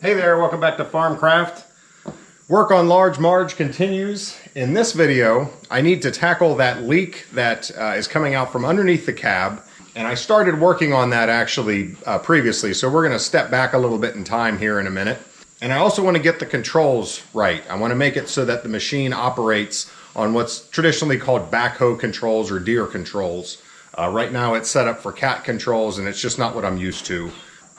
Hey there, welcome back to Farmcraft. Work on Large Marge continues. In this video, I need to tackle that leak that is coming out from underneath the cab. And I started working on that actually previously, so we're gonna step back a little bit in time here in a minute. And I also wanna get the controls right. I wanna make it so that the machine operates on what's traditionally called backhoe controls or deer controls. Right now it's set up for cat controls and it's just not what I'm used to.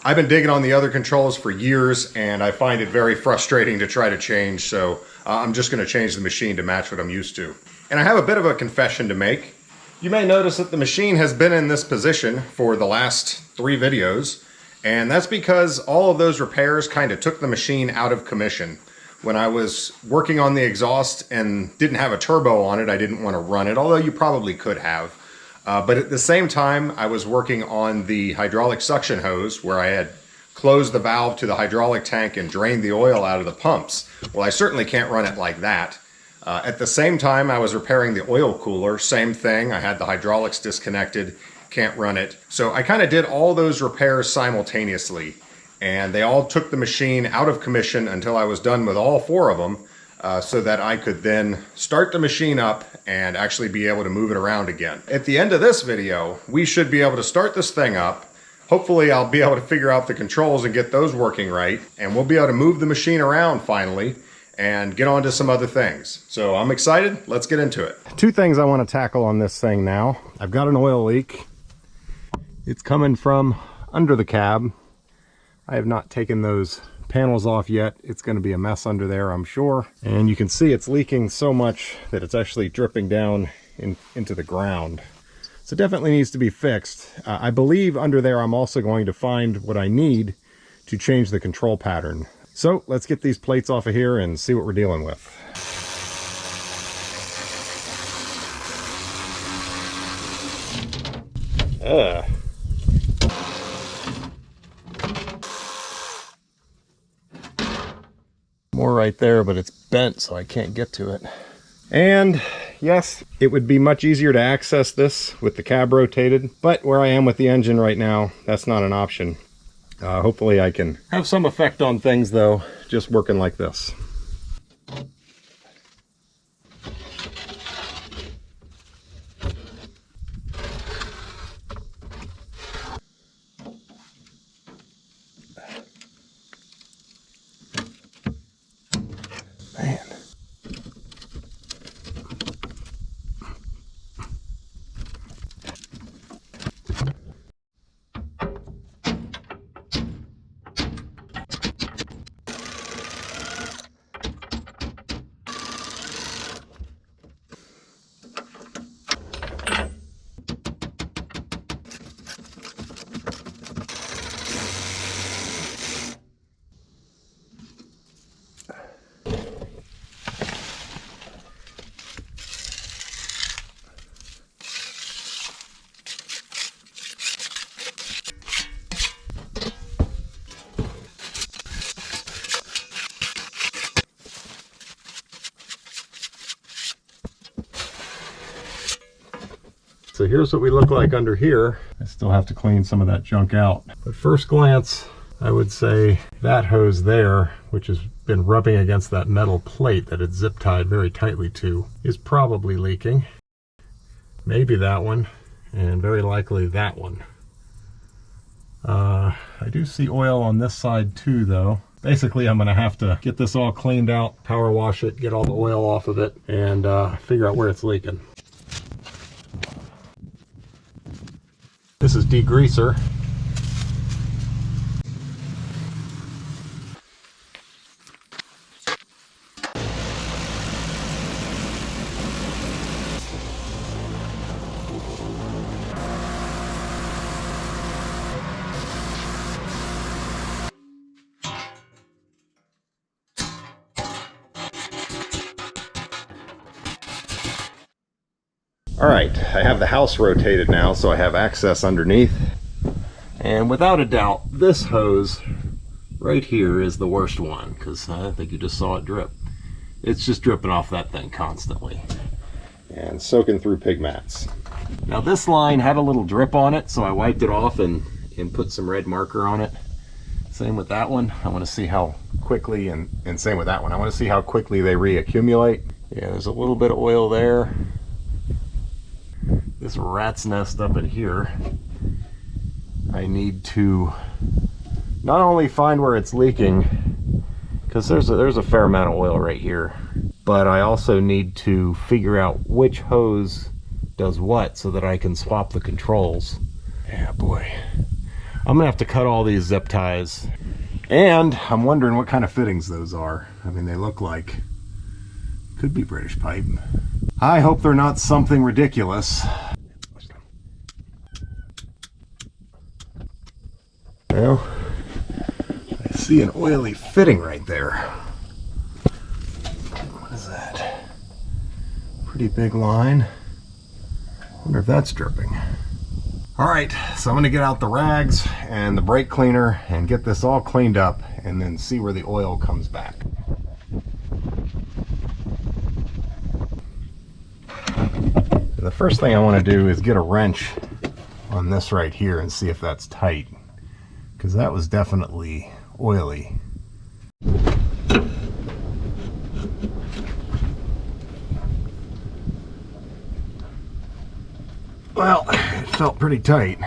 I've been digging on the other controls for years and I find it very frustrating to try to change, so I'm just going to change the machine to match what I'm used to. And I have a bit of a confession to make. You may notice that the machine has been in this position for the last 3 videos, and that's because all of those repairs kind of took the machine out of commission. When I was working on the exhaust and didn't have a turbo on it, I didn't want to run it, although you probably could have. But at the same time, I was working on the hydraulic suction hose where I had closed the valve to the hydraulic tank and drained the oil out of the pumps. Well, I certainly can't run it like that. At the same time, I was repairing the oil cooler. Same thing. I had the hydraulics disconnected, can't run it. So I kind of did all those repairs simultaneously, and they all took the machine out of commission until I was done with all 4 of them. So that I could then start the machine up and actually be able to move it around again. At the end of this video, we should be able to start this thing up. Hopefully I'll be able to figure out the controls and get those working right, and we'll be able to move the machine around finally and get on to some other things. So I'm excited, let's get into it. 2 things I want to tackle on this thing now. I've got an oil leak. It's coming from under the cab. I have not taken those panels off yet. It's going to be a mess under there, I'm sure. And you can see it's leaking so much that it's actually dripping down into the ground. So it definitely needs to be fixed. I believe under there I'm also going to find what I need to change the control pattern. So let's get these plates off of here and see what we're dealing with. More right there, but it's bent, so I can't get to it. And yes, it would be much easier to access this with the cab rotated, but where I am with the engine right now, that's not an option. Hopefully I can have some effect on things though, just working like this. Man. So here's what we look like under here. I still have to clean some of that junk out. But first glance, I would say that hose there, which has been rubbing against that metal plate that it's zip tied very tightly to, is probably leaking. Maybe that one, and very likely that one. I do see oil on this side too though. Basically, I'm gonna have to get this all cleaned out, power wash it, get all the oil off of it, and figure out where it's leaking. This is degreaser. All right, I have the house rotated now, so I have access underneath. And without a doubt, this hose right here is the worst one, because I think you just saw it drip. It's just dripping off that thing constantly. And soaking through pig mats. Now this line had a little drip on it, so I wiped it off and put some red marker on it. Same with that one. I want to see how quickly, and same with that one. I want to see how quickly they reaccumulate. Yeah, there's a little bit of oil there. This rat's nest up in here, I need to not only find where it's leaking, because there's a fair amount of oil right here, but I also need to figure out which hose does what so that I can swap the controls. Yeah, boy. I'm gonna have to cut all these zip ties. And I'm wondering what kind of fittings those are. I mean, they look like, could be British pipe. I hope they're not something ridiculous. Well, I see an oily fitting right there. What is that? Pretty big line. Wonder if that's dripping. All right, so I'm gonna get out the rags and the brake cleaner and get this all cleaned up and then see where the oil comes back. The first thing I want to do is get a wrench on this right here and see if that's tight, because that was definitely oily. Well, it felt pretty tight.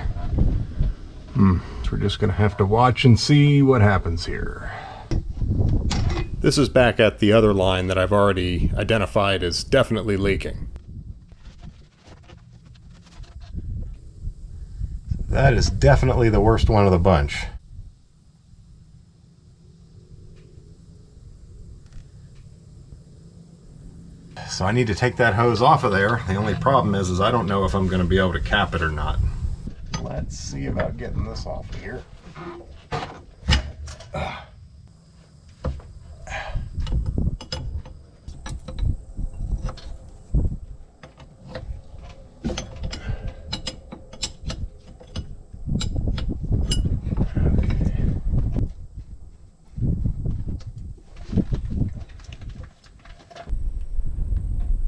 So we're just gonna have to watch and see what happens here. This is back at the other line that I've already identified as definitely leaking. That is definitely the worst one of the bunch. So I need to take that hose off of there. The only problem is I don't know if I'm going to be able to cap it or not. Let's see about getting this off of here.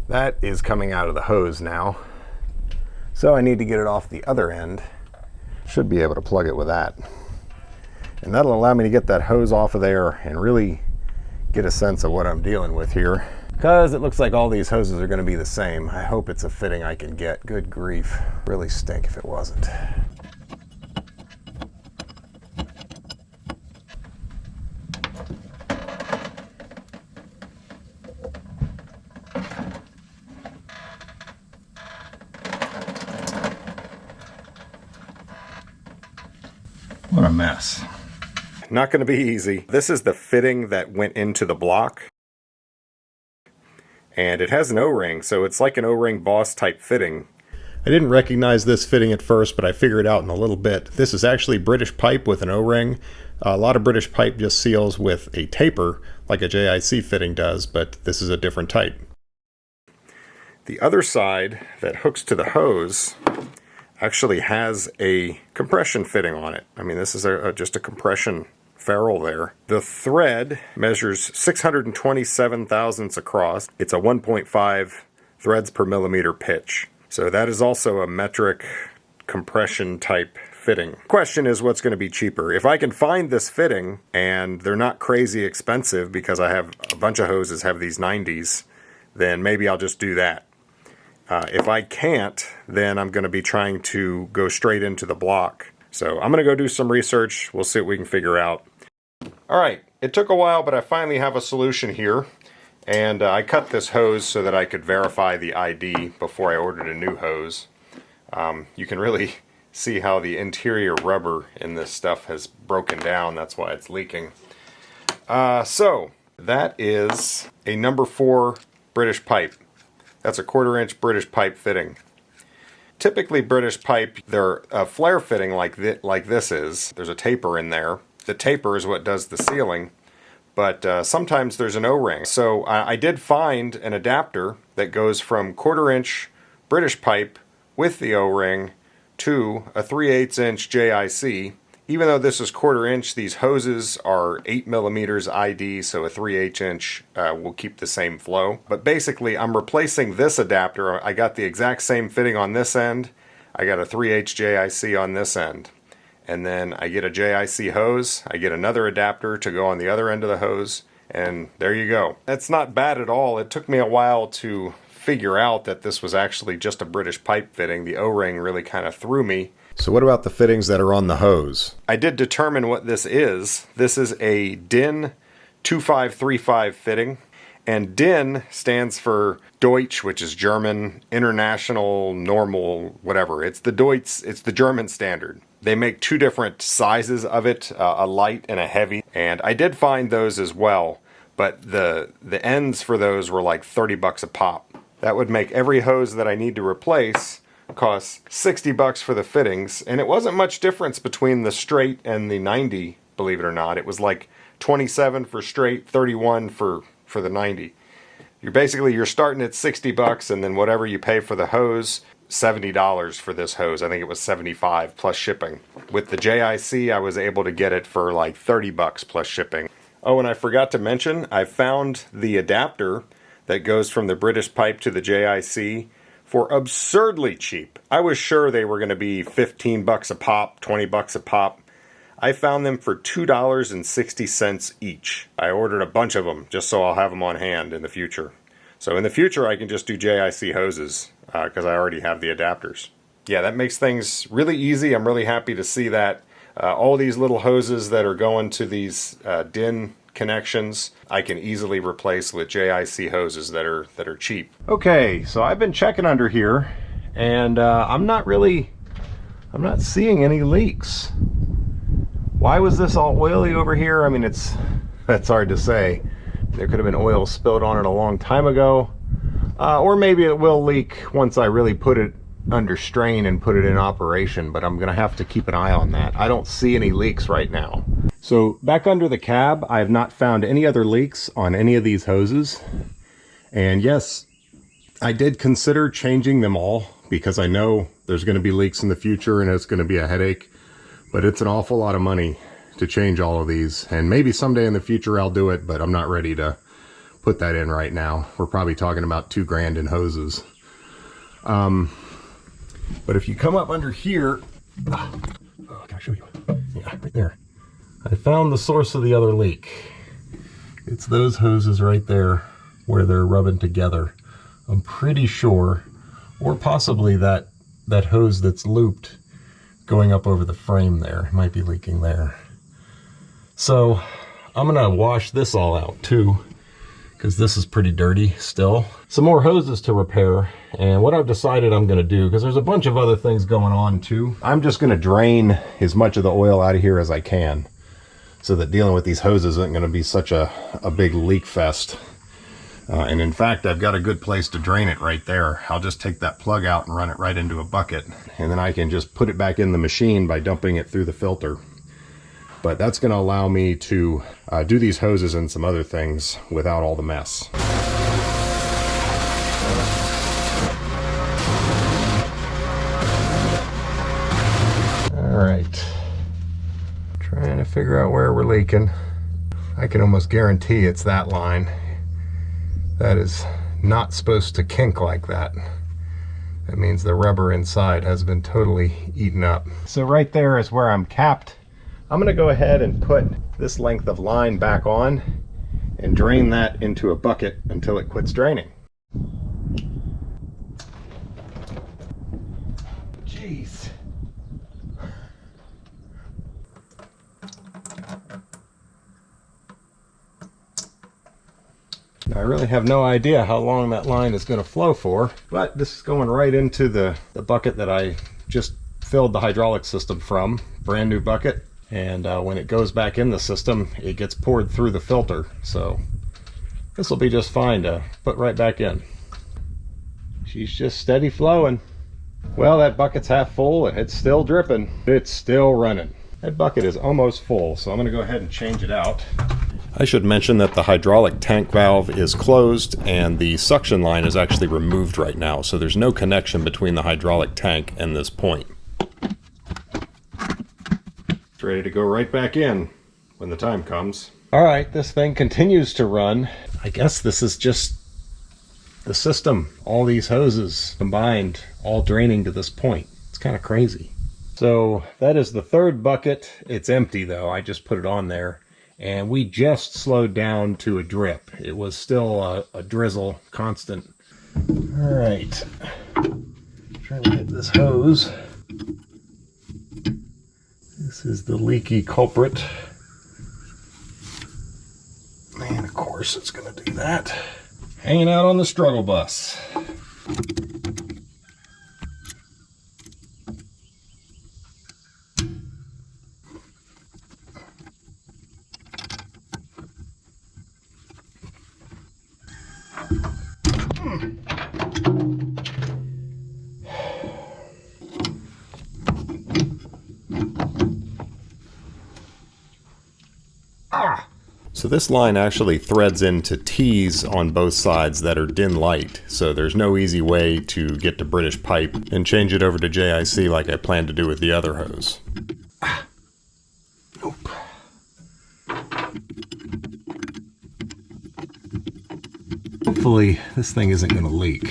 That is coming out of the hose now. So I need to get it off the other end. Should be able to plug it with that. And that'll allow me to get that hose off of there and really get a sense of what I'm dealing with here. Because it looks like all these hoses are going to be the same. I hope it's a fitting I can get. Good grief. Really stink if it wasn't. What a mess. Not going to be easy. This is the fitting that went into the block. And it has an O-ring, so it's like an O-ring boss type fitting. I didn't recognize this fitting at first, but I figured it out in a little bit. This is actually British pipe with an O-ring. A lot of British pipe just seals with a taper, like a JIC fitting does, but this is a different type. The other side that hooks to the hose actually has a compression fitting on it. I mean, this is just a compression ferrule there. The thread measures 627 thousandths across. It's a 1.5 threads per millimeter pitch. So that is also a metric compression type fitting. Question is, what's going to be cheaper? If I can find this fitting and they're not crazy expensive, because I have a bunch of hoses have these 90s, then maybe I'll just do that. If I can't, then I'm going to be trying to go straight into the block. So I'm going to go do some research. We'll see what we can figure out. All right, it took a while, but I finally have a solution here. And I cut this hose so that I could verify the ID before I ordered a new hose. You can really see how the interior rubber in this stuff has broken down. That's why it's leaking. So that is a number 4 British pipe. That's a 1/4 inch British pipe fitting. Typically British pipe, they're a flare fitting like this is. There's a taper in there. The taper is what does the sealing, but sometimes there's an O-ring. So I did find an adapter that goes from 1/4 inch British pipe with the O-ring to a 3/8 inch JIC. Even though this is 1/4 inch, these hoses are 8 millimeters ID, so a 3/8 inch will keep the same flow. But basically, I'm replacing this adapter. I got the exact same fitting on this end. I got a 3/8 JIC on this end. and then I get a JIC hose, I get another adapter to go on the other end of the hose, and there you go. That's not bad at all. It took me a while to figure out that this was actually just a British pipe fitting. The O-ring really kind of threw me. So what about the fittings that are on the hose? I did determine what this is. This is a DIN 2535 fitting, and DIN stands for Deutsch, which is German, International, Normal, whatever. It's the German standard. They make two different sizes of it, a light and a heavy, and I did find those as well, but the ends for those were like 30 bucks a pop. That would make every hose that I need to replace cost 60 bucks for the fittings, and it wasn't much difference between the straight and the 90, believe it or not. It was like 27 for straight, 31 for the 90. You're starting at 60 bucks, and then whatever you pay for the hose, $70 for this hose. I think it was 75 plus shipping. With the JIC, I was able to get it for like 30 bucks plus shipping. Oh, and I forgot to mention, I found the adapter that goes from the British pipe to the JIC for absurdly cheap. I was sure they were going to be 15 bucks a pop, 20 bucks a pop. I found them for $2.60 each. I ordered a bunch of them just so I'll have them on hand in the future. So in the future I can just do JIC hoses because I already have the adapters. Yeah, that makes things really easy. I'm really happy to see that. All these little hoses that are going to these DIN connections, I can easily replace with JIC hoses that are cheap. Okay, so I've been checking under here, and I'm not seeing any leaks. Why was this all oily over here? I mean, that's hard to say. There could have been oil spilled on it a long time ago, or maybe it will leak once I really put it under strain and put it in operation, but I'm gonna have to keep an eye on that. I don't see any leaks right now. So back under the cab, I have not found any other leaks on any of these hoses. And yes, I did consider changing them all because I know there's going to be leaks in the future and it's going to be a headache, but it's an awful lot of money to change all of these. And maybe someday in the future I'll do it, but I'm not ready to put that in right now. We're probably talking about $2 grand in hoses. But if you come up under here, oh, can I show you? Yeah, right there. I found the source of the other leak. It's those hoses right there where they're rubbing together. I'm pretty sure, or possibly that hose that's looped going up over the frame there. It might be leaking there. So I'm gonna wash this all out too, because this is pretty dirty still. Some more hoses to repair, and what I've decided I'm gonna do, because there's a bunch of other things going on too, I'm just gonna drain as much of the oil out of here as I can, so that dealing with these hoses isn't gonna be such a big leak fest. And in fact, I've got a good place to drain it right there. I'll just take that plug out and run it right into a bucket, and then I can just put it back in the machine by dumping it through the filter. But that's going to allow me to do these hoses and some other things without all the mess. All right, trying to figure out where we're leaking. I can almost guarantee it's that line. That is not supposed to kink like that. That means the rubber inside has been totally eaten up. So right there is where I'm capped. I'm gonna go ahead and put this length of line back on and drain that into a bucket until it quits draining. Jeez. Now, I really have no idea how long that line is going to flow for, but this is going right into the bucket that I just filled the hydraulic system from, brand new bucket. And when it goes back in the system, it gets poured through the filter. So this will be just fine to put right back in. She's just steady flowing. Well, that bucket's half full and it's still dripping. It's still running. That bucket is almost full, so I'm going to go ahead and change it out. I should mention that the hydraulic tank valve is closed and the suction line is actually removed right now, so there's no connection between the hydraulic tank and this point. It's ready to go right back in when the time comes. All right, this thing continues to run. I guess this is just the system. All these hoses combined, all draining to this point. It's kind of crazy. So that is the third bucket. It's empty though. I just put it on there. And we just slowed down to a drip. It was still a drizzle constant. All right. Trying to hit this hose. This is the leaky culprit. And of course it's going to do that. Hanging out on the struggle bus. So this line actually threads into T's on both sides that are DIN light, so there's no easy way to get to British pipe and change it over to JIC like I planned to do with the other hose. Nope. Hopefully this thing isn't going to leak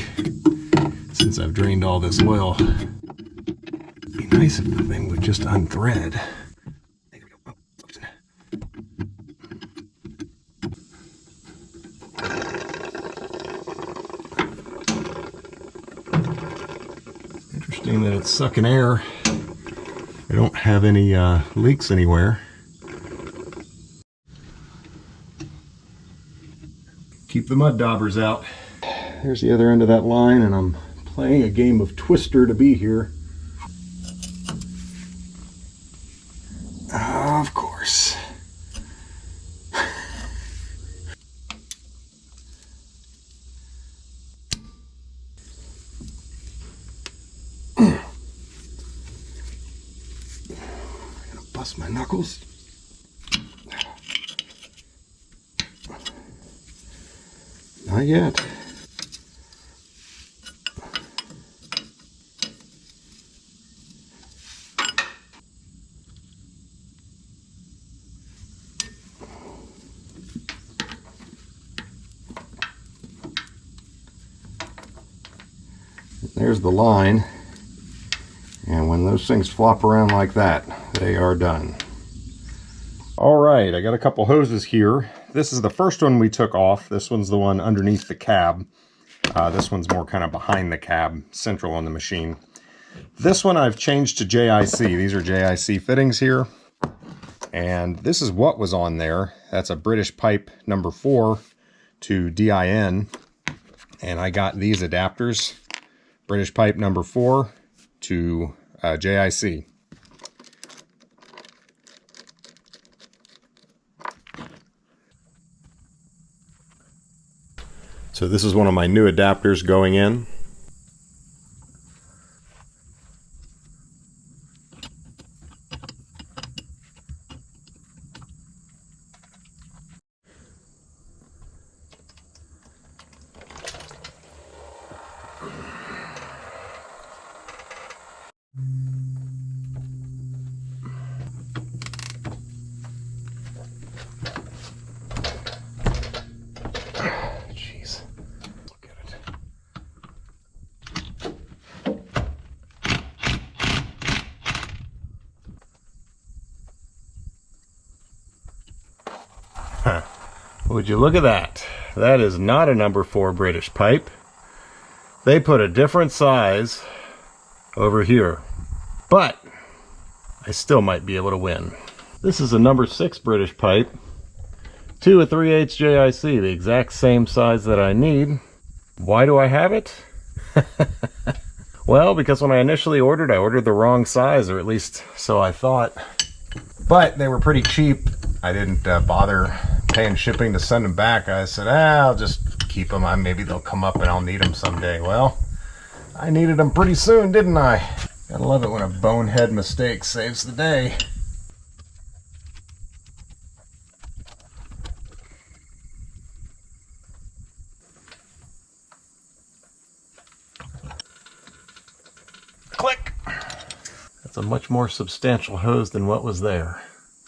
since I've drained all this oil. It'd be nice if the thing would just unthread. That it's sucking air. I don't have any leaks anywhere. Keep the mud daubers out. There's the other end of that line, and I'm playing a game of Twister to be here. Of course. Bust my knuckles. Not yet. There's the line. And when those things flop around like that, they are done. All right, I got a couple hoses here. This is the first one we took off. This one's the one underneath the cab. This one's more kind of behind the cab, central on the machine. This one I've changed to JIC. These are JIC fittings here. And this is what was on there. That's a British pipe number 4 to DIN. And I got these adapters. British pipe number 4 to JIC. So this is one of my new adapters going in. Would you look at that? That is not a number 4 British pipe. They put a different size over here, but I still might be able to win. This is a number 6 British pipe to a 3/8 JIC, the exact same size that I need. Why do I have it? Well, because when I initially ordered, I ordered the wrong size, or at least so I thought. But they were pretty cheap. I didn't bother paying shipping to send them back. I said, I'll just keep them. Maybe they'll come up and I'll need them someday. Well, I needed them pretty soon, didn't I? Gotta love it when a bonehead mistake saves the day. Click! That's a much more substantial hose than what was there.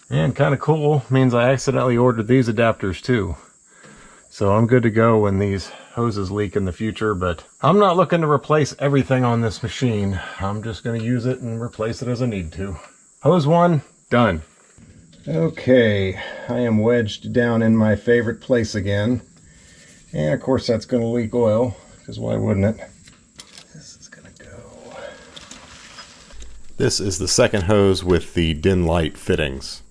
And kind of cool, means I accidentally ordered these adapters too. So I'm good to go when these hoses leak in the future, but I'm not looking to replace everything on this machine. I'm just going to use it and replace it as I need to. Hose 1, done. Okay, I am wedged down in my favorite place again. And of course that's going to leak oil, because why wouldn't it? This is going to go. This is the second hose with the DIN light fittings.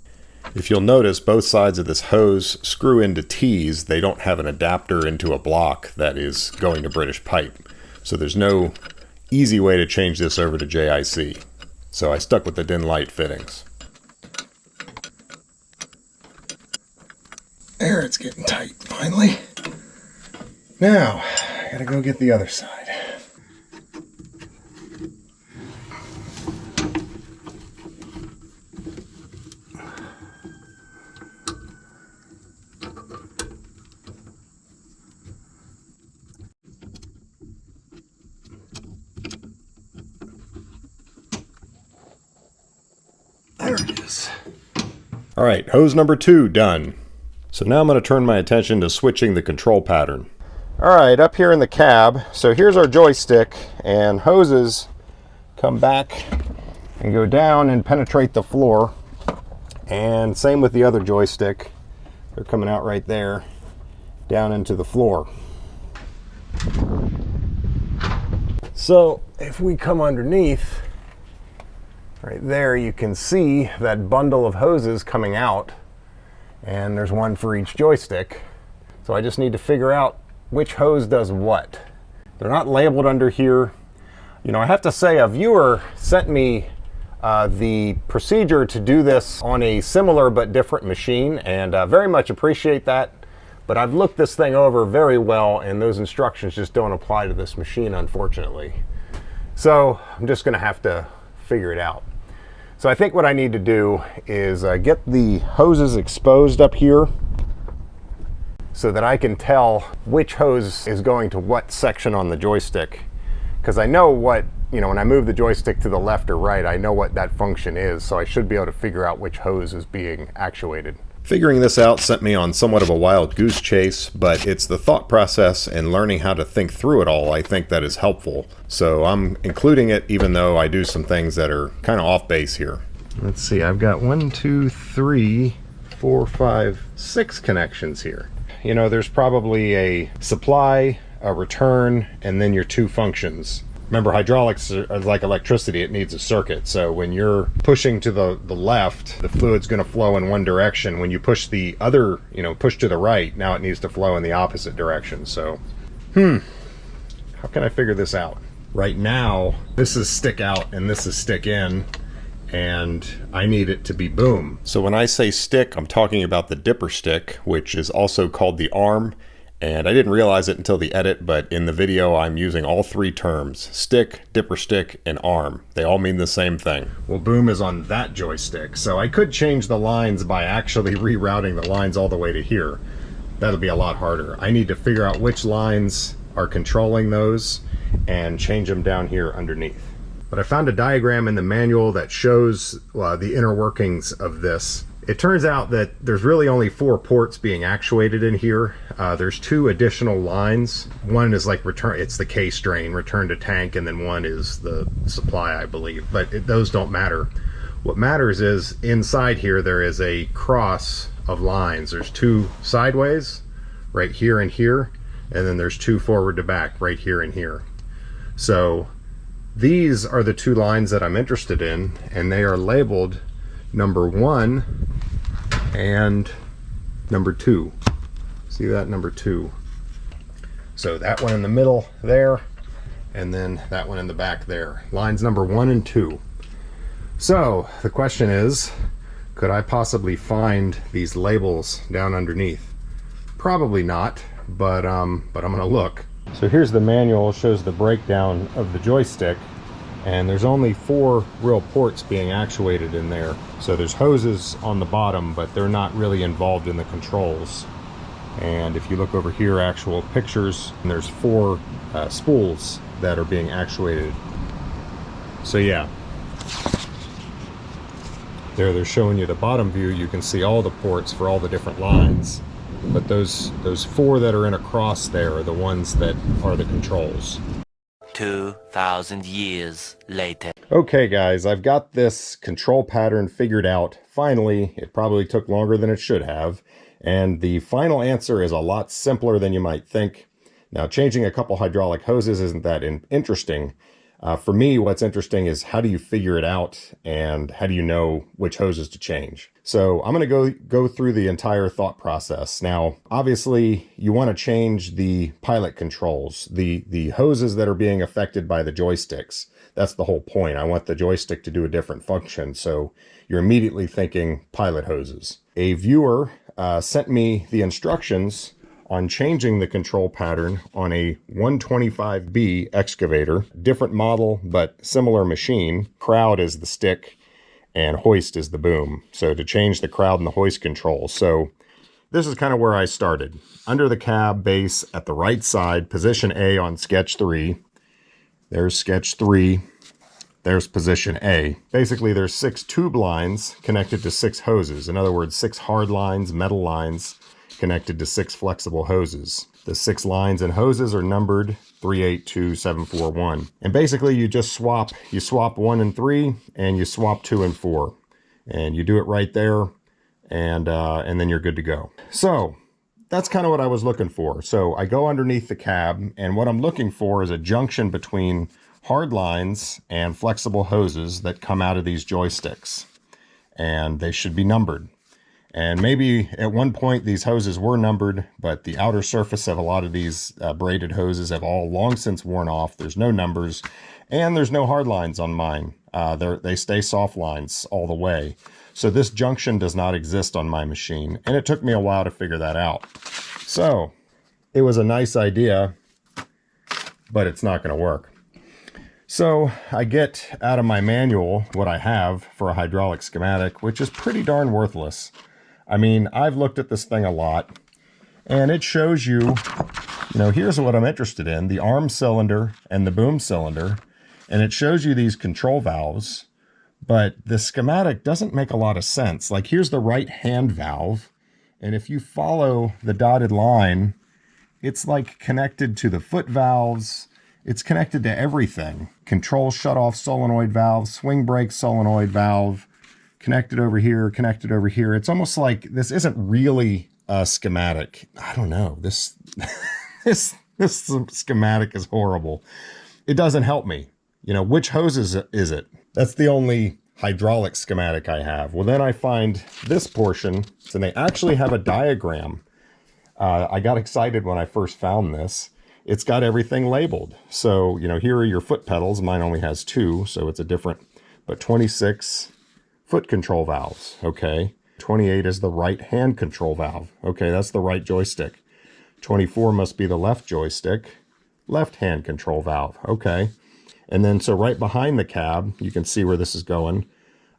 If you'll notice, both sides of this hose screw into T's. They don't have an adapter into a block that is going to British pipe. So there's no easy way to change this over to JIC. So I stuck with the DIN light fittings. There, it's getting tight finally. Now, I gotta go get the other side. There it is. All right, hose number 2 done. So now I'm going to turn my attention to switching the control pattern. All right, up here in the cab, so here's our joystick, and hoses come back and go down and penetrate the floor. And same with the other joystick. They're coming out right there, down into the floor. So if we come underneath, right there, you can see that bundle of hoses coming out, and there's one for each joystick. So I just need to figure out which hose does what. They're not labeled under here. You know, I have to say, a viewer sent me the procedure to do this on a similar but different machine, and very much appreciate that. But I've looked this thing over very well, and those instructions just don't apply to this machine, unfortunately. So I'm just gonna have to figure it out. So I think what I need to do is get the hoses exposed up here so that I can tell which hose is going to what section on the joystick. Because I know what, you know, when I move the joystick to the left or right, I know what that function is, so I should be able to figure out which hose is being actuated. Figuring this out sent me on somewhat of a wild goose chase, but it's the thought process and learning how to think through it all, I think, that is helpful. So I'm including it even though I do some things that are kind of off base here. Let's see, I've got 1, 2, 3, 4, 5, 6 connections here. You know, there's probably a supply, a return, and then your 2 functions. Remember, hydraulics are like electricity, it needs a circuit. So when you're pushing to the left, the fluid's going to flow in one direction. When you push the other, you know, push to the right, now it needs to flow in the opposite direction. So, how can I figure this out? Right now, this is stick out and this is stick in, and I need it to be boom. So when I say stick, I'm talking about the dipper stick, which is also called the arm. And I didn't realize it until the edit, but in the video I'm using all 3 terms: stick, dipper stick, and arm. They all mean the same thing. Well, boom is on that joystick, so I could change the lines by actually rerouting the lines all the way to here. That'll be a lot harder. I need to figure out which lines are controlling those and change them down here underneath. But I found a diagram in the manual that shows the inner workings of this. It turns out that there's really only 4 ports being actuated in here. There's 2 additional lines. One is like return, it's the case drain, return to tank, and then one is the supply, I believe. But those don't matter. What matters is inside here there is a cross of lines. There's 2 sideways, right here and here, and then there's 2 forward to back, right here and here. So these are the 2 lines that I'm interested in, and they are labeled number 1 and number 2. See that? Number 2. So that one in the middle there, and then that one in the back there. Lines number 1 and 2. So the question is, could I possibly find these labels down underneath? Probably not, but I'm gonna look. So here's the manual. It shows the breakdown of the joystick. And there's only 4 real ports being actuated in there. So there's hoses on the bottom, but they're not really involved in the controls. And if you look over here, actual pictures, and there's 4 spools that are being actuated. So yeah, there they're showing you the bottom view. You can see all the ports for all the different lines. but those four that are in a cross there are the ones that are the controls. 2,000 years later. Okay guys, I've got this control pattern figured out. Finally, it probably took longer than it should have. And the final answer is a lot simpler than you might think. Now, changing a couple hydraulic hoses isn't that interesting. For me, what's interesting is how do you figure it out and how do you know which hoses to change? So I'm going to go through the entire thought process. Now, obviously, you want to change the pilot controls, the hoses that are being affected by the joysticks. That's the whole point. I want the joystick to do a different function. So you're immediately thinking pilot hoses. A viewer sent me the instructions on changing the control pattern on a 125B excavator. Different model, but similar machine. Crowd is the stick and hoist is the boom. So to change the crowd and the hoist control. So this is kind of where I started. Under the cab base at the right side, position A on sketch 3. There's sketch 3. There's position A. Basically, there's 6 tube lines connected to 6 hoses. In other words, 6 hard lines, metal lines, connected to 6 flexible hoses. The 6 lines and hoses are numbered 382741. And basically you just swap 1 and 3 and you swap 2 and 4. And you do it right there and then you're good to go. So that's kind of what I was looking for. So I go underneath the cab and what I'm looking for is a junction between hard lines and flexible hoses that come out of these joysticks. And they should be numbered. And maybe at one point these hoses were numbered, but the outer surface of a lot of these braided hoses have all long since worn off. There's no numbers, and there's no hard lines on mine. They stay soft lines all the way. So this junction does not exist on my machine, and it took me a while to figure that out. So it was a nice idea, but it's not going to work. So I get out of my manual what I have for a hydraulic schematic, which is pretty darn worthless. I mean, I've looked at this thing a lot, and it shows you, here's what I'm interested in, the arm cylinder and the boom cylinder, and it shows you these control valves, but the schematic doesn't make a lot of sense. Like, here's the right hand valve, and if you follow the dotted line, it's like connected to the foot valves, it's connected to everything. Control shutoff solenoid valve, swing brake solenoid valve, connected over here, connected over here. It's almost like this isn't really a schematic. I don't know. This schematic is horrible. It doesn't help me. Which hose is it? That's the only hydraulic schematic I have. Well, then I find this portion, and they actually have a diagram. I got excited when I first found this. It's got everything labeled. So, here are your foot pedals. Mine only has 2, so it's a different, but 26 foot control valves, okay. 28 is the right hand control valve. Okay, that's the right joystick. 24 must be the left joystick, left hand control valve. Okay. And then so right behind the cab, you can see where this is going.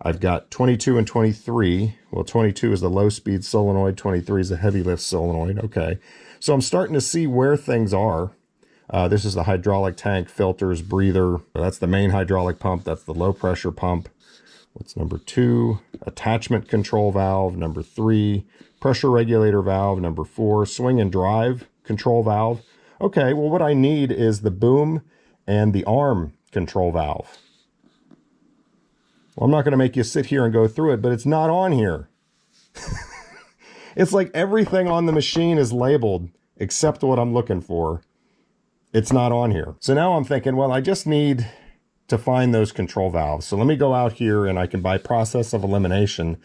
I've got 22 and 23. Well, 22 is the low speed solenoid, 23 is the heavy lift solenoid. Okay. So I'm starting to see where things are. This is the hydraulic tank, filters, breather. That's the main hydraulic pump. That's the low pressure pump. What's number 2? Attachment control valve. Number 3, pressure regulator valve. Number 4, swing and drive control valve. Okay, well, what I need is the boom and the arm control valve. Well, I'm not going to make you sit here and go through it, but it's not on here. It's like everything on the machine is labeled except what I'm looking for. It's not on here. So now I'm thinking, well, I just need to find those control valves. So let me go out here and I can, by process of elimination,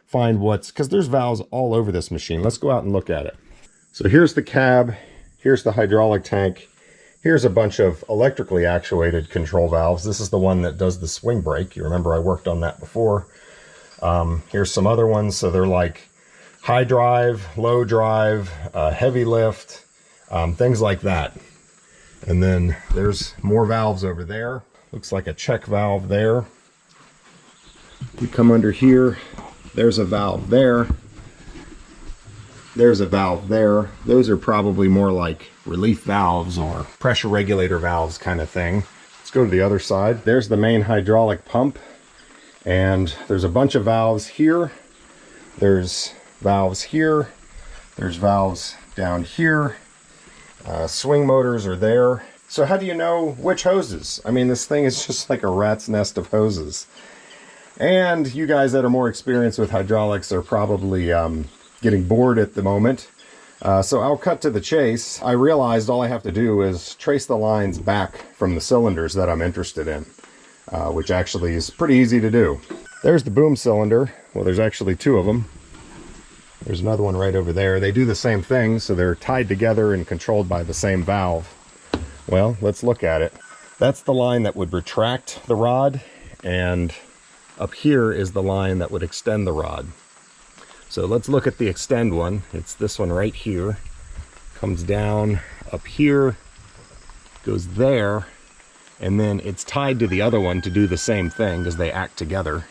find because there's valves all over this machine. Let's go out and look at it. So here's the cab, here's the hydraulic tank, here's a bunch of electrically actuated control valves. This is the one that does the swing brake. You remember I worked on that before. Here's some other ones. So they're like high drive, low drive, heavy lift, things like that. And then there's more valves over there. Looks like a check valve there. You come under here, there's a valve there. There's a valve there. Those are probably more like relief valves or pressure regulator valves kind of thing. Let's go to the other side. There's the main hydraulic pump. And there's a bunch of valves here. There's valves here. There's valves down here. Swing motors are there. So how do you know which hoses? I mean, this thing is just like a rat's nest of hoses. And you guys that are more experienced with hydraulics are probably getting bored at the moment. So I'll cut to the chase. I realized all I have to do is trace the lines back from the cylinders that I'm interested in, which actually is pretty easy to do. There's the boom cylinder. Well, there's actually two of them. There's another one right over there. They do the same thing, so they're tied together and controlled by the same valve. Well, let's look at it. That's the line that would retract the rod, and up here is the line that would extend the rod. So let's look at the extend one. It's this one right here. Comes down up here, goes there, and then it's tied to the other one to do the same thing because they act together.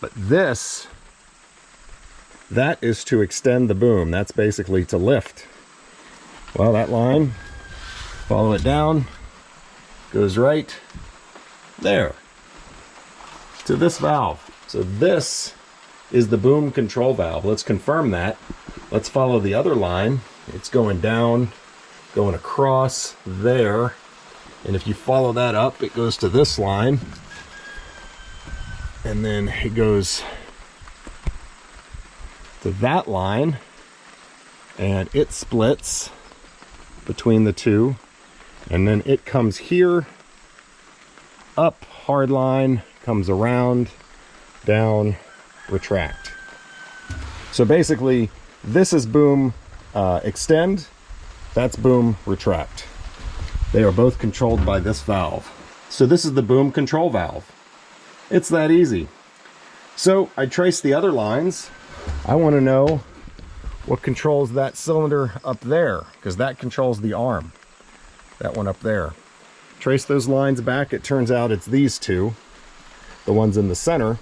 But this, that is to extend the boom. That's basically to lift. Well, that line, follow it down, goes right there to this valve. So this is the boom control valve. Let's confirm that. Let's follow the other line. It's going down, going across there. And if you follow that up, it goes to this line. And then it goes to that line. And it splits between the two. And then it comes here, up, hard line, comes around, down, retract. So basically, this is boom extend, that's boom retract. They are both controlled by this valve. So this is the boom control valve. It's that easy. So I traced the other lines. I want to know what controls that cylinder up there, because that controls the arm. That one up there. Trace those lines back. It turns out it's these two, the ones in the center.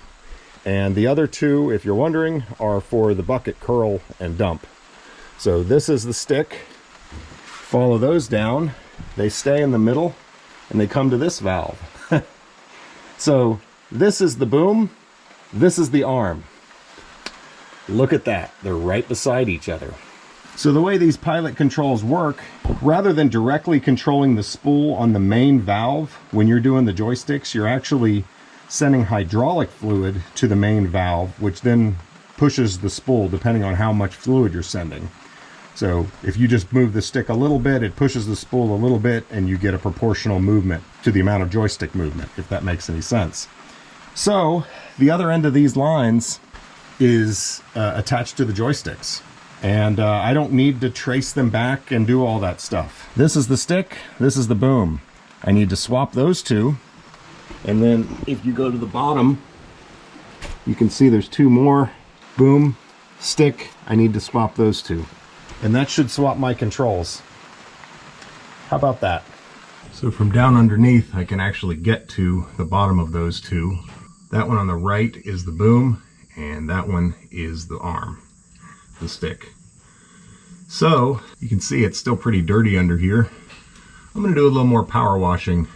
And the other two, if you're wondering, are for the bucket curl and dump. So this is the stick. Follow those down. They stay in the middle and they come to this valve. So this is the boom. This is the arm. Look at that. They're right beside each other. So the way these pilot controls work, rather than directly controlling the spool on the main valve, when you're doing the joysticks, you're actually sending hydraulic fluid to the main valve, which then pushes the spool depending on how much fluid you're sending. So if you just move the stick a little bit, it pushes the spool a little bit, and you get a proportional movement to the amount of joystick movement, if that makes any sense. So the other end of these lines is attached to the joysticks. And I don't need to trace them back and do all that stuff. This is the stick, this is the boom. I need to swap those two. And then if you go to the bottom, you can see there's two more. Boom, stick, I need to swap those two. And that should swap my controls. How about that? So from down underneath, I can actually get to the bottom of those two. That one on the right is the boom, and that one is the arm, the stick. So you can see it's still pretty dirty under here. I'm going to do a little more power washing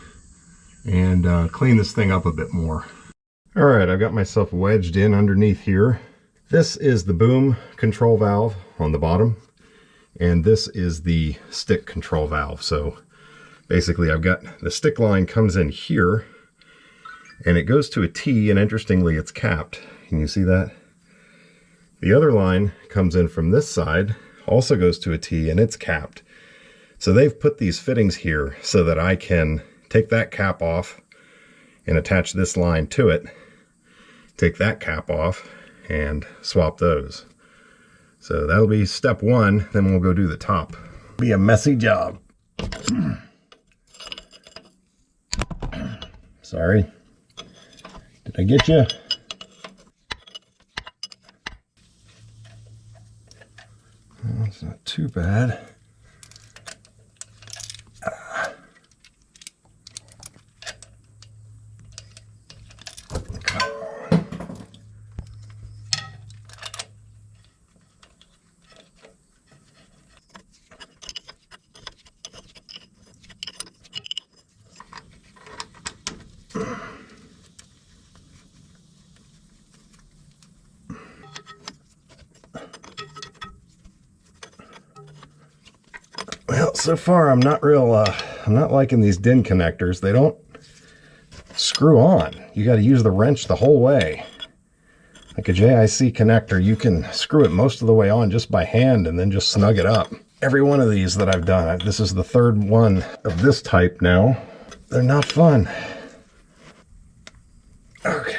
and clean this thing up a bit more. All right, I've got myself wedged in underneath here. This is the boom control valve on the bottom, and this is the stick control valve. So basically I've got the stick line comes in here and it goes to a T, and interestingly it's capped. Can you see that? The other line comes in from this side, also goes to a T, and it's capped. So they've put these fittings here so that I can take that cap off and attach this line to it, take that cap off and swap those. So that'll be step one, then we'll go do the top. Be a messy job. Sorry. Did I get you? Well, it's not too bad. Well, so far I'm not liking these DIN connectors. They don't screw on. You got to use the wrench the whole way. Like a JIC connector, you can screw it most of the way on just by hand and then just snug it up. Every one of these that I've done, this is the third one of this type now. They're not fun. Okay.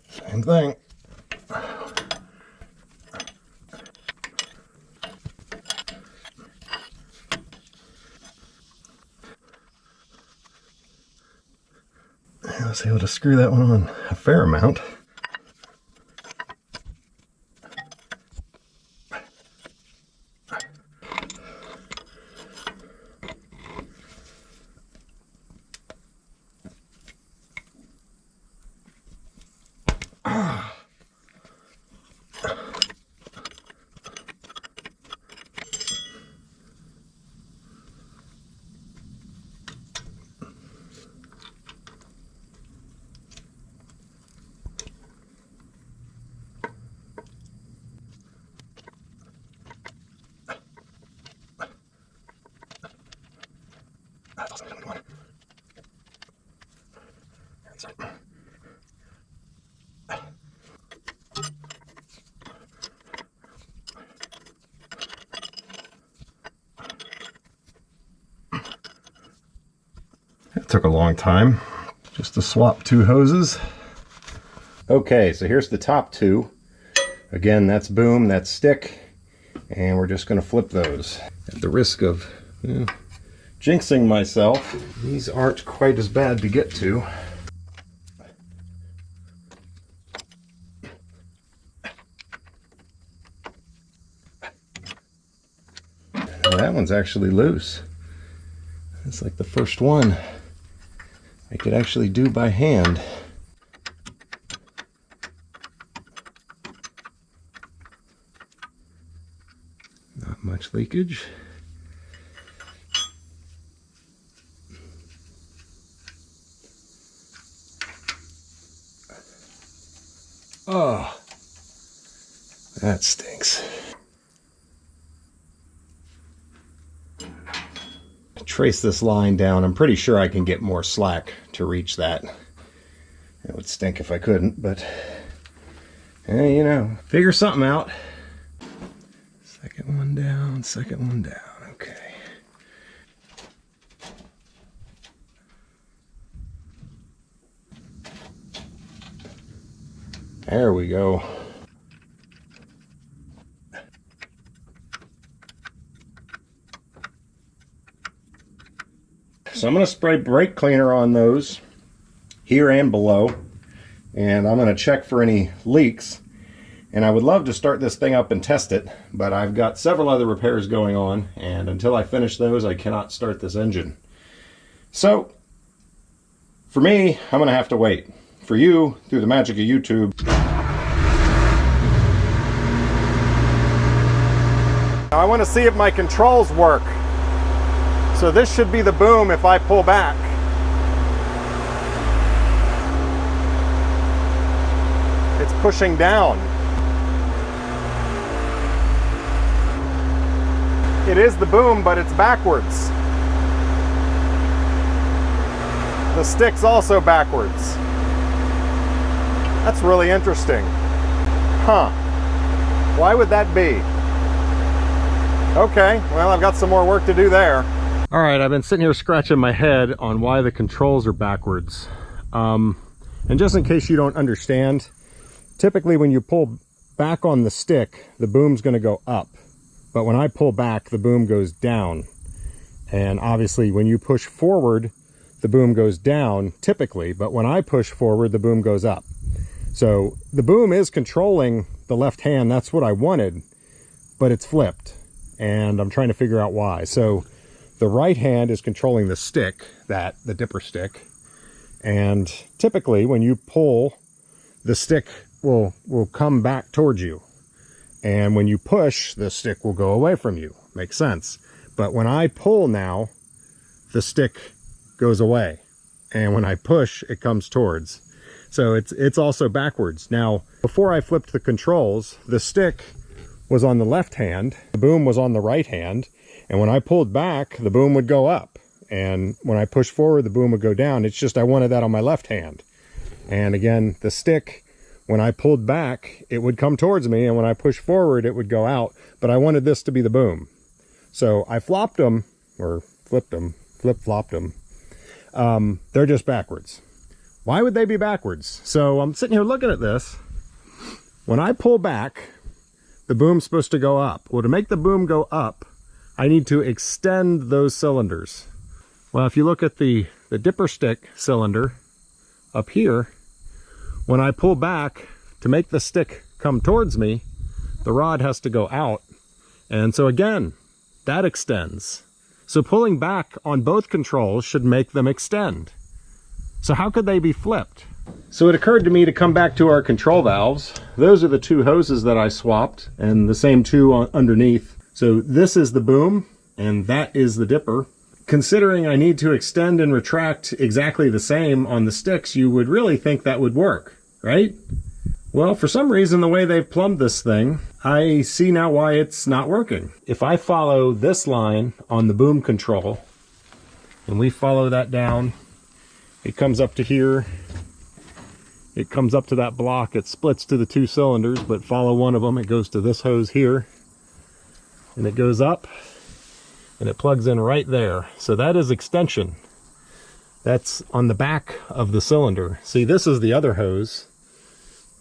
Same thing. I was able to screw that one on a fair amount. It took a long time just to swap two hoses. Okay, so here's the top two. Again, that's boom, that's stick, and we're just going to flip those. At the risk of jinxing myself, these aren't quite as bad to get to. Oh, that one's actually loose. It's like the first one I could actually do by hand. Not much leakage. Oh, that stinks. Trace this line down. I'm pretty sure I can get more slack to reach that. It would stink if I couldn't, but you know, figure something out. Second one down, second one down. Okay. There we go. So I'm going to spray brake cleaner on those here and below, and I'm going to check for any leaks. And I would love to start this thing up and test it, but I've got several other repairs going on, and until I finish those, I cannot start this engine. So for me, I'm going to have to wait. For you, through the magic of YouTube, now I want to see if my controls work. So this should be the boom if I pull back. It's pushing down. It is the boom, but it's backwards. The stick's also backwards. That's really interesting. Huh. Why would that be? Okay, well, I've got some more work to do there. All right, I've been sitting here scratching my head on why the controls are backwards. And just in case you don't understand, typically when you pull back on the stick, the boom's going to go up. But when I pull back, the boom goes down. And obviously when you push forward, the boom goes down typically, but when I push forward, the boom goes up. So the boom is controlling the left hand. That's what I wanted, but it's flipped. And I'm trying to figure out why. So the right hand is controlling the stick, the dipper stick. And typically when you pull, the stick will come back towards you. And when you push, the stick will go away from you. Makes sense. But when I pull now, the stick goes away. And when I push, it comes towards. So it's also backwards. Now, before I flipped the controls, the stick was on the left hand, the boom was on the right hand, and when I pulled back, the boom would go up. And when I pushed forward, the boom would go down. It's just I wanted that on my left hand. And again, the stick, when I pulled back, it would come towards me, and when I pushed forward, it would go out. But I wanted this to be the boom. So I flopped them, or flipped them, flip-flopped them. They're just backwards. Why would they be backwards? So I'm sitting here looking at this. When I pull back, the boom's supposed to go up. Well, to make the boom go up, I need to extend those cylinders. Well, if you look at the dipper stick cylinder up here, when I pull back to make the stick come towards me, the rod has to go out. And so again, that extends. So pulling back on both controls should make them extend. So how could they be flipped? So it occurred to me to come back to our control valves. Those are the two hoses that I swapped, and the same two underneath. So this is the boom, and that is the dipper. Considering I need to extend and retract exactly the same on the sticks, you would really think that would work, right? Well, for some reason, the way they've plumbed this thing, I see now why it's not working. If I follow this line on the boom control, and we follow that down, it comes up to here, it comes up to that block, it splits to the two cylinders, but follow one of them, it goes to this hose here, and it goes up, and it plugs in right there. So that is extension. That's on the back of the cylinder. See, this is the other hose,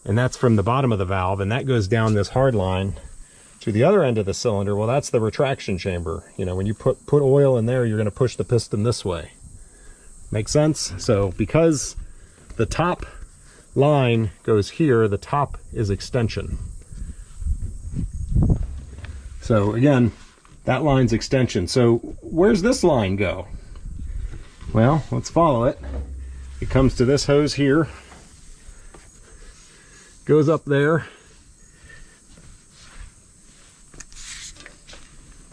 and that's from the bottom of the valve, and that goes down this hard line to the other end of the cylinder. Well, that's the retraction chamber. You know, when you put oil in there, you're going to push the piston this way. Make sense? So because the top line goes here, the top is extension. So again, that line's extension. So where's this line go? Well, let's follow it. It comes to this hose here, goes up there.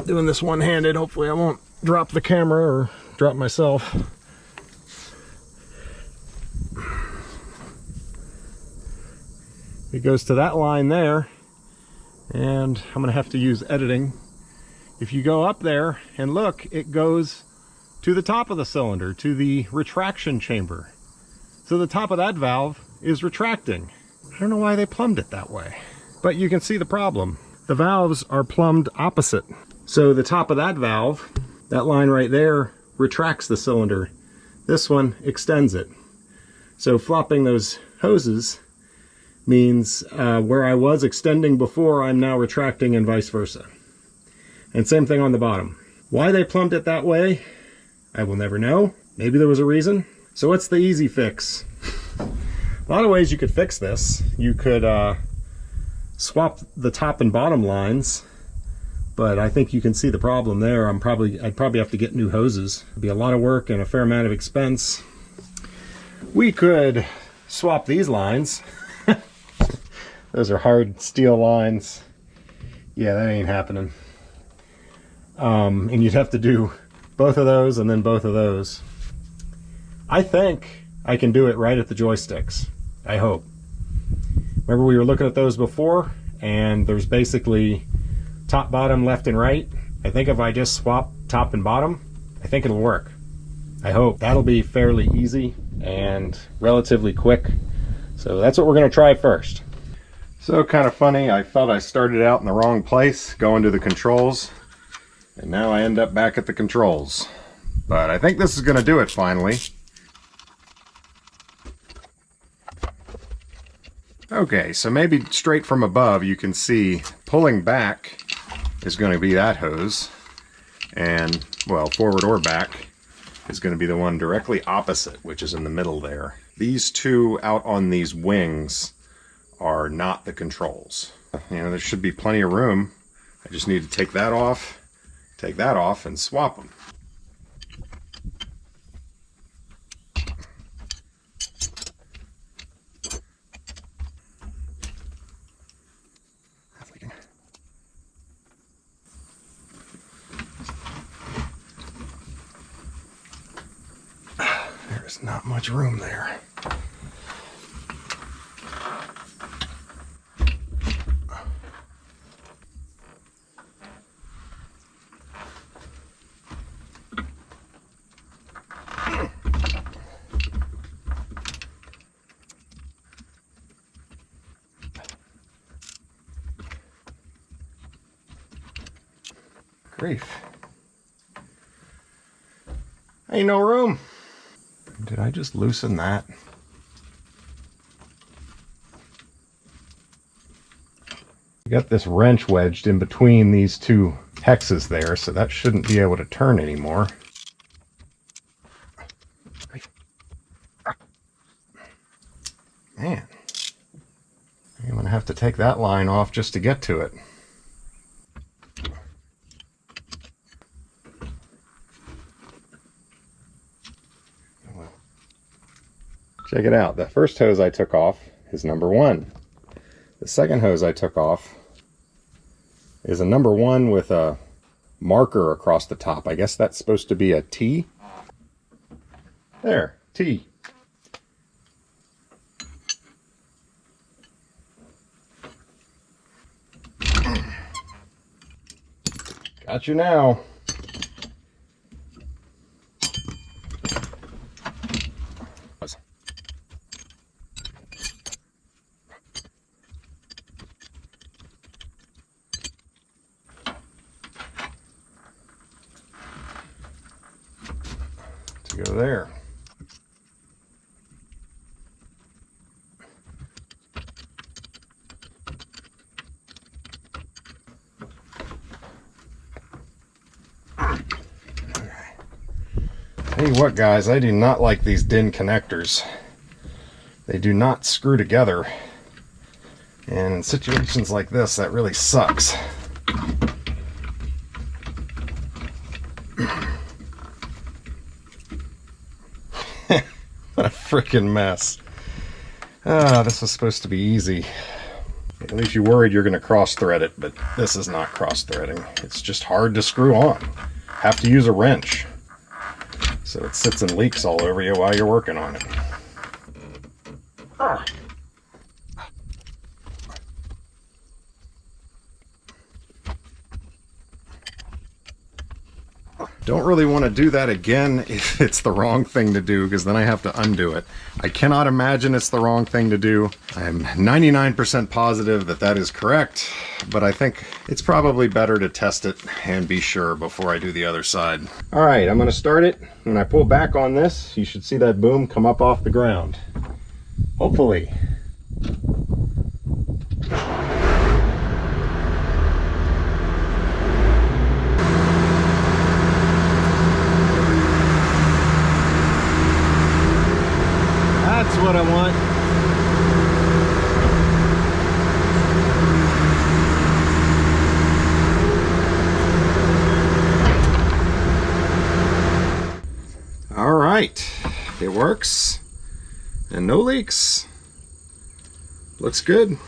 Doing this one-handed, hopefully I won't drop the camera or drop myself. It goes to that line there, and I'm gonna have to use editing. If you go up there and look, it goes to the top of the cylinder, to the retraction chamber. So the top of that valve is retracting. I don't know why they plumbed it that way, but you can see the problem. The valves are plumbed opposite. So the top of that valve, that line right there, retracts the cylinder. This one extends it. So flopping those hoses means where I was extending before, I'm now retracting, and vice versa. And same thing on the bottom. Why they plumbed it that way, I will never know. Maybe there was a reason. So what's the easy fix? A lot of ways you could fix this. You could swap the top and bottom lines, but I think you can see the problem there. I'd probably have to get new hoses. It'd be a lot of work and a fair amount of expense. We could swap these lines. Those are hard steel lines. Yeah, that ain't happening. And you'd have to do both of those and then both of those. I think I can do it right at the joysticks. I hope. Remember we were looking at those before, and there's basically top, bottom, left, and right. I think if I just swap top and bottom, I think it'll work. I hope. That'll be fairly easy and relatively quick. So that's what we're going to try first. So kind of funny, I felt I started out in the wrong place, going to the controls, and now I end up back at the controls. But I think this is going to do it finally. Okay, so maybe straight from above you can see pulling back is going to be that hose, and, well, forward or back is going to be the one directly opposite, which is in the middle there. These two out on these wings are not the controls. You know, there should be plenty of room. I just need to take that off, and swap them. There's not much room there. Grief. Ain't no room. Did I just loosen that? I got this wrench wedged in between these two hexes there, so that shouldn't be able to turn anymore. Man, I'm gonna have to take that line off just to get to it. Check it out. The first hose I took off is number 1. The second hose I took off is a number 1 with a marker across the top. I guess that's supposed to be a T. There, T. Got you now. To go there. Tell you what, guys, I do not like these DIN connectors. They do not screw together. And in situations like this, that really sucks. What a freaking mess. Ah, this was supposed to be easy. At least you're worried you're going to cross thread it, but this is not cross threading. It's just hard to screw on. Have to use a wrench. So it sits and leaks all over you while you're working on it. Ah. Don't really want to do that again if it's the wrong thing to do, because then I have to undo it. I cannot imagine it's the wrong thing to do. I'm 99% positive that that is correct, but I think it's probably better to test it and be sure before I do the other side. All right, I'm going to start it. When I pull back on this, you should see that boom come up off the ground. Hopefully. That's what I want. All right, it works and no leaks. Looks good.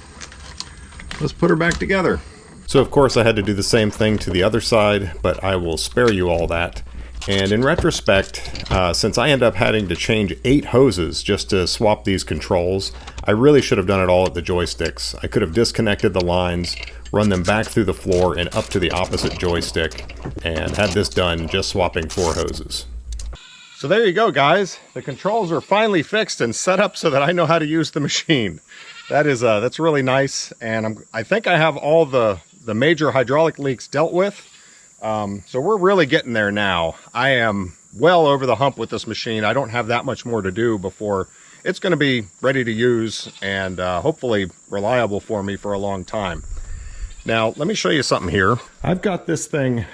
Let's put her back together. So of course I had to do the same thing to the other side, but I will spare you all that. And in retrospect, since I end up having to change 8 hoses just to swap these controls, I really should have done it all at the joysticks. I could have disconnected the lines, run them back through the floor and up to the opposite joystick, and had this done just swapping 4 hoses. So there you go, guys. The controls are finally fixed and set up so that I know how to use the machine. That's really nice, and I think I have all the major hydraulic leaks dealt with. So we're really getting there now. I am well over the hump with this machine. I don't have that much more to do before it's going to be ready to use and hopefully reliable for me for a long time. Now, let me show you something here. I've got this thing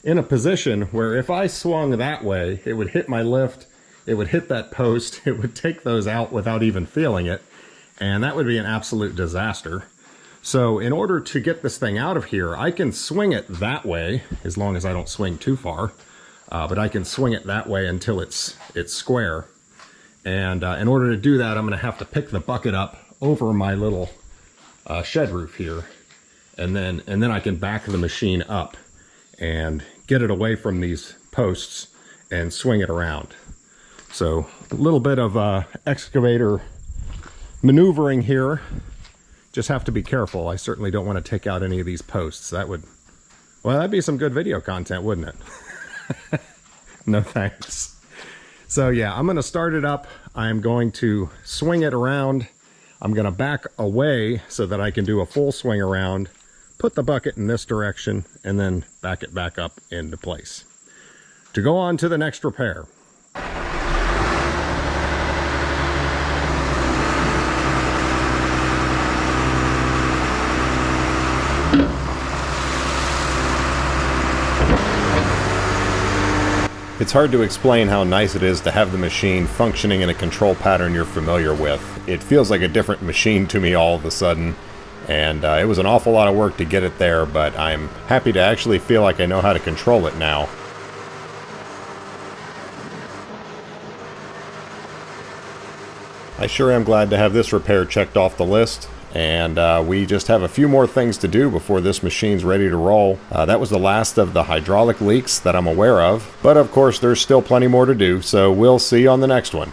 in a position where if I swung that way, it would hit my lift, it would hit that post, it would take those out without even feeling it, and that would be an absolute disaster. So in order to get this thing out of here, I can swing it that way, as long as I don't swing too far, but I can swing it that way until it's square. And in order to do that, I'm going to have to pick the bucket up over my little shed roof here, and then I can back the machine up and get it away from these posts and swing it around. So a little bit of excavator maneuvering here. Just have to be careful. I certainly don't want to take out any of these posts. That would, well, that'd be some good video content, wouldn't it? No thanks. So yeah, I'm going to start it up. I'm going to swing it around. I'm going to back away so that I can do a full swing around, put the bucket in this direction, and then back it back up into place. To go on to the next repair. It's hard to explain how nice it is to have the machine functioning in a control pattern you're familiar with. It feels like a different machine to me all of a sudden, and it was an awful lot of work to get it there, but I'm happy to actually feel like I know how to control it now. I sure am glad to have this repair checked off the list. And we just have a few more things to do before this machine's ready to roll. That was the last of the hydraulic leaks that I'm aware of. But of course, there's still plenty more to do, so we'll see you on the next one.